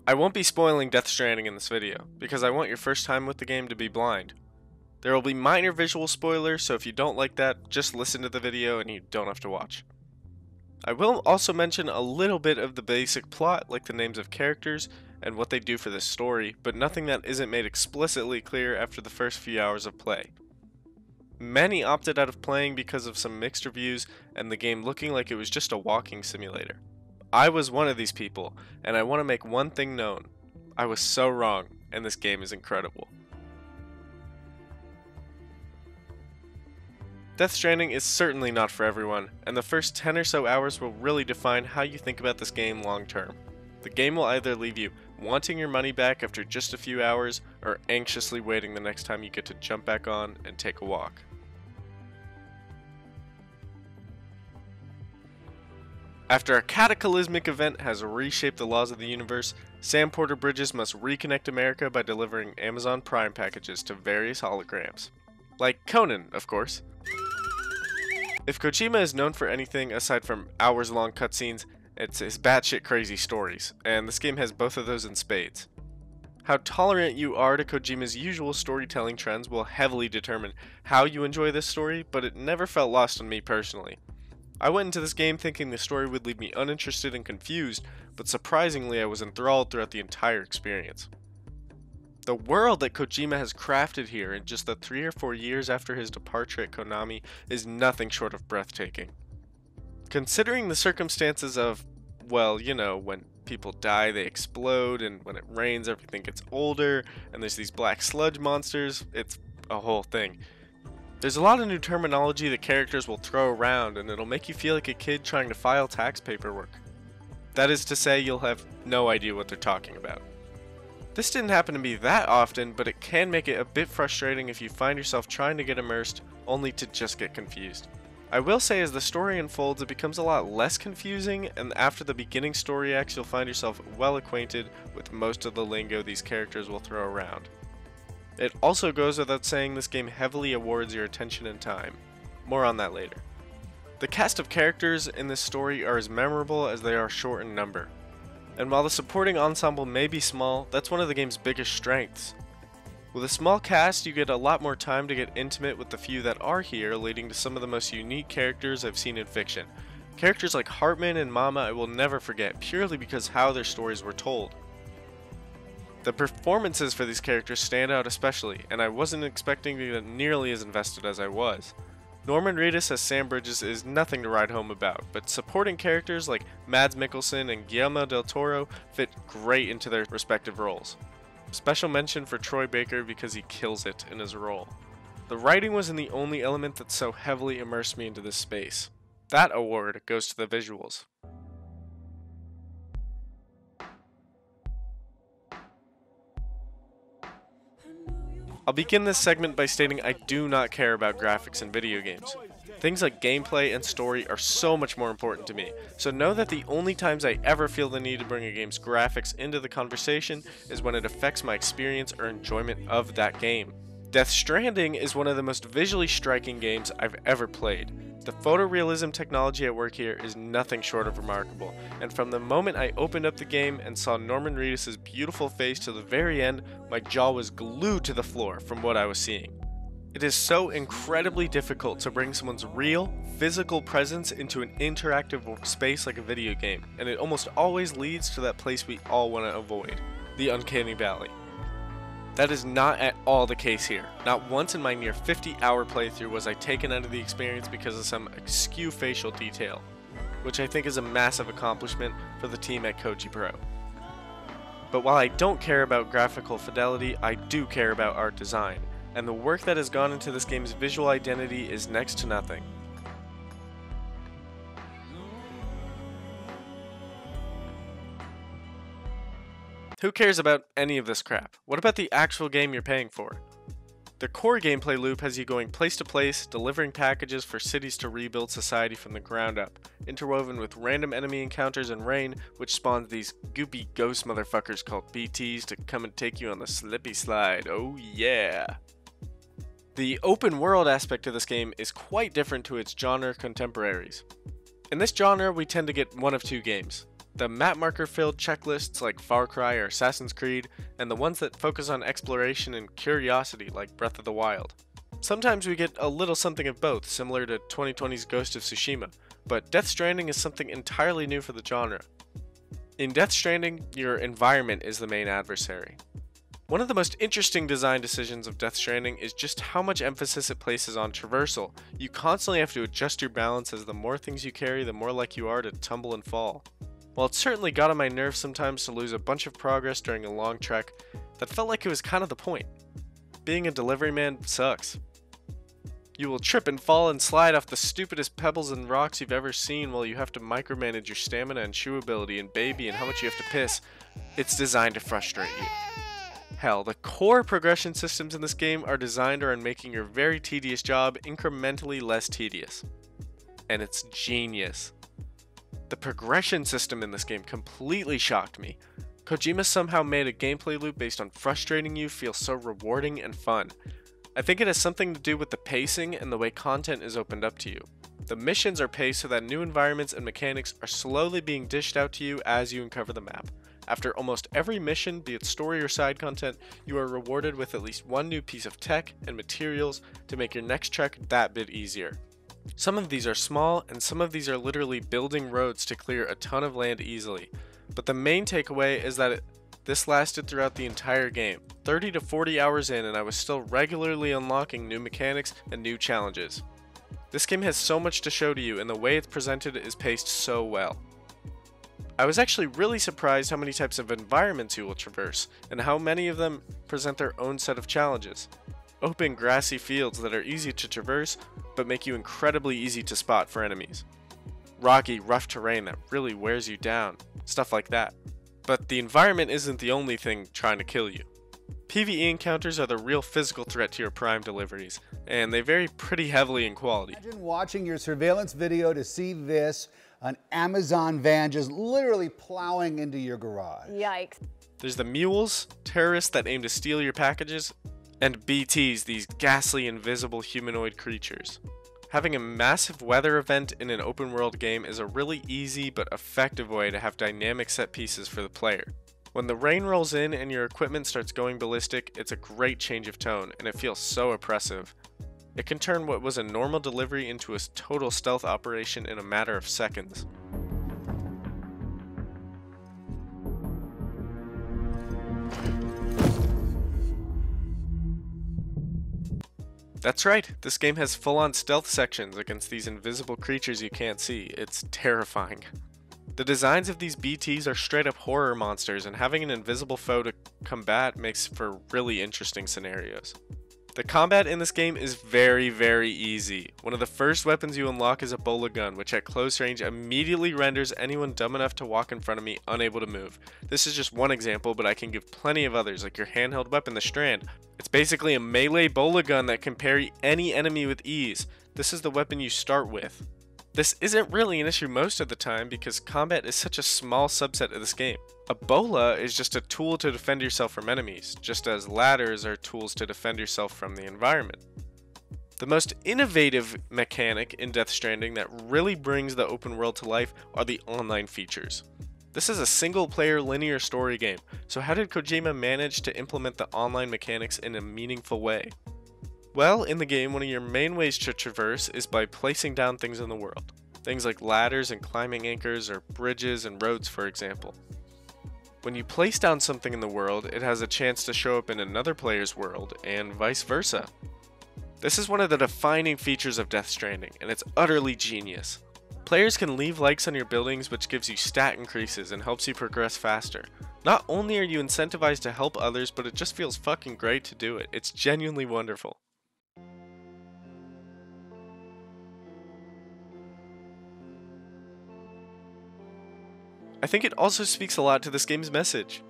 I won't be spoiling Death Stranding in this video, because I want your first time with the game to be blind. There will be minor visual spoilers, so if you don't like that, just listen to the video and you don't have to watch. I will also mention a little bit of the basic plot, like the names of characters and what they do for the story, but nothing that isn't made explicitly clear after the first few hours of play. Many opted out of playing because of some mixed reviews and the game looking like it was just a walking simulator. I was one of these people, and I want to make one thing known. I was so wrong, and this game is incredible. Death Stranding is certainly not for everyone, and the first 10 or so hours will really define how you think about this game long term. The game will either leave you wanting your money back after just a few hours, or anxiously waiting the next time you get to jump back on and take a walk. After a cataclysmic event has reshaped the laws of the universe, Sam Porter Bridges must reconnect America by delivering Amazon Prime packages to various holograms. Like Conan, of course. If Kojima is known for anything aside from hours-long cutscenes, it's his batshit crazy stories, and this game has both of those in spades. How tolerant you are to Kojima's usual storytelling trends will heavily determine how you enjoy this story, but it never felt lost on me personally. I went into this game thinking the story would leave me uninterested and confused, but surprisingly I was enthralled throughout the entire experience. The world that Kojima has crafted here in just the 3 or 4 years after his departure at Konami is nothing short of breathtaking. Considering the circumstances of, well, you know, when people die they explode, and when it rains everything gets older, and there's these black sludge monsters, it's a whole thing. There's a lot of new terminology that characters will throw around, and it'll make you feel like a kid trying to file tax paperwork. That is to say, you'll have no idea what they're talking about. This didn't happen to me that often, but it can make it a bit frustrating if you find yourself trying to get immersed only to just get confused. I will say as the story unfolds it becomes a lot less confusing, and after the beginning story acts you'll find yourself well acquainted with most of the lingo these characters will throw around. It also goes without saying this game heavily awards your attention and time. More on that later. The cast of characters in this story are as memorable as they are short in number. And while the supporting ensemble may be small, that's one of the game's biggest strengths. With a small cast, you get a lot more time to get intimate with the few that are here, leading to some of the most unique characters I've seen in fiction. Characters like Hartman and Mama I will never forget, purely because how their stories were told. The performances for these characters stand out especially, and I wasn't expecting to get nearly as invested as I was. Norman Reedus as Sam Bridges is nothing to write home about, but supporting characters like Mads Mikkelsen and Guillermo del Toro fit great into their respective roles. Special mention for Troy Baker because he kills it in his role. The writing wasn't the only element that so heavily immersed me into this space. That award goes to the visuals. I'll begin this segment by stating I do not care about graphics in video games. Things like gameplay and story are so much more important to me, so know that the only times I ever feel the need to bring a game's graphics into the conversation is when it affects my experience or enjoyment of that game. Death Stranding is one of the most visually striking games I've ever played. The photorealism technology at work here is nothing short of remarkable, and from the moment I opened up the game and saw Norman Reedus' beautiful face to the very end, my jaw was glued to the floor from what I was seeing. It is so incredibly difficult to bring someone's real, physical presence into an interactive space like a video game, and it almost always leads to that place we all want to avoid, the uncanny valley. That is not at all the case here. Not once in my near 50-hour playthrough was I taken out of the experience because of some askew facial detail, which I think is a massive accomplishment for the team at Koji Pro. But while I don't care about graphical fidelity, I do care about art design, and the work that has gone into this game's visual identity is next to nothing. Who cares about any of this crap? What about the actual game you're paying for? The core gameplay loop has you going place to place, delivering packages for cities to rebuild society from the ground up, interwoven with random enemy encounters and rain, which spawns these goopy ghost motherfuckers called BTs to come and take you on the slippy slide. Oh yeah! The open world aspect of this game is quite different to its genre contemporaries. In this genre, we tend to get one of two games. The map marker filled checklists like Far Cry or Assassin's Creed, and the ones that focus on exploration and curiosity like Breath of the Wild. Sometimes we get a little something of both, similar to 2020's Ghost of Tsushima, but Death Stranding is something entirely new for the genre. In Death Stranding, your environment is the main adversary. One of the most interesting design decisions of Death Stranding is just how much emphasis it places on traversal. You constantly have to adjust your balance, as the more things you carry, the more like you are to tumble and fall. While it certainly got on my nerves sometimes to lose a bunch of progress during a long trek, that felt like it was kind of the point. Being a delivery man sucks. You will trip and fall and slide off the stupidest pebbles and rocks you've ever seen, while you have to micromanage your stamina and chewability and baby and how much you have to piss. It's designed to frustrate you. Hell, the core progression systems in this game are designed around making your very tedious job incrementally less tedious. And it's genius. The progression system in this game completely shocked me. Kojima somehow made a gameplay loop based on frustrating you feel so rewarding and fun. I think it has something to do with the pacing and the way content is opened up to you. The missions are paced so that new environments and mechanics are slowly being dished out to you as you uncover the map. After almost every mission, be it story or side content, you are rewarded with at least one new piece of tech and materials to make your next trek that bit easier. Some of these are small, and some of these are literally building roads to clear a ton of land easily. But the main takeaway is that this lasted throughout the entire game. 30 to 40 hours in, and I was still regularly unlocking new mechanics and new challenges. This game has so much to show to you, and the way it's presented is paced so well. I was actually really surprised how many types of environments you will traverse, and how many of them present their own set of challenges. Open grassy fields that are easy to traverse, but make you incredibly easy to spot for enemies. Rocky, rough terrain that really wears you down, stuff like that. But the environment isn't the only thing trying to kill you. PvE encounters are the real physical threat to your Prime deliveries, and they vary pretty heavily in quality. Imagine watching your surveillance video to see this, an Amazon van just literally plowing into your garage. Yikes. There's the mules, terrorists that aim to steal your packages, and BTs, these ghastly invisible humanoid creatures. Having a massive weather event in an open world game is a really easy but effective way to have dynamic set pieces for the player. When the rain rolls in and your equipment starts going ballistic, it's a great change of tone, and it feels so oppressive. It can turn what was a normal delivery into a total stealth operation in a matter of seconds. That's right, this game has full-on stealth sections against these invisible creatures you can't see. It's terrifying. The designs of these BTs are straight up horror monsters, and having an invisible foe to combat makes for really interesting scenarios. The combat in this game is very, very easy. One of the first weapons you unlock is a bola gun, which at close range immediately renders anyone dumb enough to walk in front of me unable to move. This is just one example, but I can give plenty of others, like your handheld weapon, the Strand. It's basically a melee bola gun that can parry any enemy with ease. This is the weapon you start with. This isn't really an issue most of the time because combat is such a small subset of this game. A bola is just a tool to defend yourself from enemies, just as ladders are tools to defend yourself from the environment. The most innovative mechanic in Death Stranding that really brings the open world to life are the online features. This is a single-player linear story game, so how did Kojima manage to implement the online mechanics in a meaningful way? Well, in the game, one of your main ways to traverse is by placing down things in the world. Things like ladders and climbing anchors, or bridges and roads, for example. When you place down something in the world, it has a chance to show up in another player's world, and vice versa. This is one of the defining features of Death Stranding, and it's utterly genius. Players can leave likes on your buildings, which gives you stat increases and helps you progress faster. Not only are you incentivized to help others, but it just feels fucking great to do it. It's genuinely wonderful. I think it also speaks a lot to this game's message.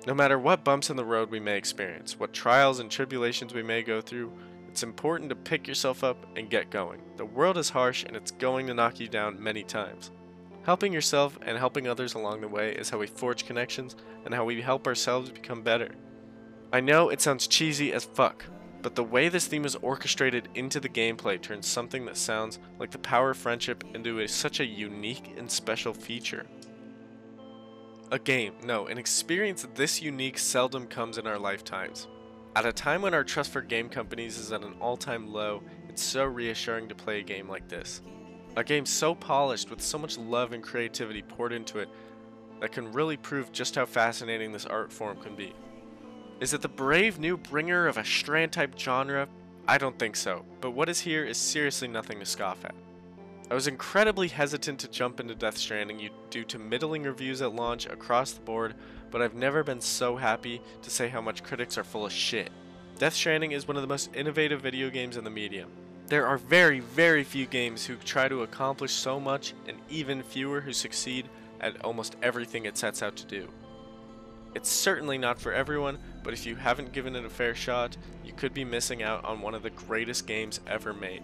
No matter what bumps in the road we may experience, what trials and tribulations we may go through, it's important to pick yourself up and get going. The world is harsh and it's going to knock you down many times. Helping yourself and helping others along the way is how we forge connections and how we help ourselves become better. I know it sounds cheesy as fuck, but the way this theme is orchestrated into the gameplay turns something that sounds like the power of friendship into such a unique and special feature. A game, no, an experience this unique seldom comes in our lifetimes. At a time when our trust for game companies is at an all-time low, it's so reassuring to play a game like this. A game so polished with so much love and creativity poured into it that can really prove just how fascinating this art form can be. Is it the brave new bringer of a Strand-type genre? I don't think so, but what is here is seriously nothing to scoff at. I was incredibly hesitant to jump into Death Stranding due to middling reviews at launch across the board, but I've never been so happy to say how much critics are full of shit. Death Stranding is one of the most innovative video games in the medium. There are very, very few games who try to accomplish so much, and even fewer who succeed at almost everything it sets out to do. It's certainly not for everyone, but if you haven't given it a fair shot, you could be missing out on one of the greatest games ever made.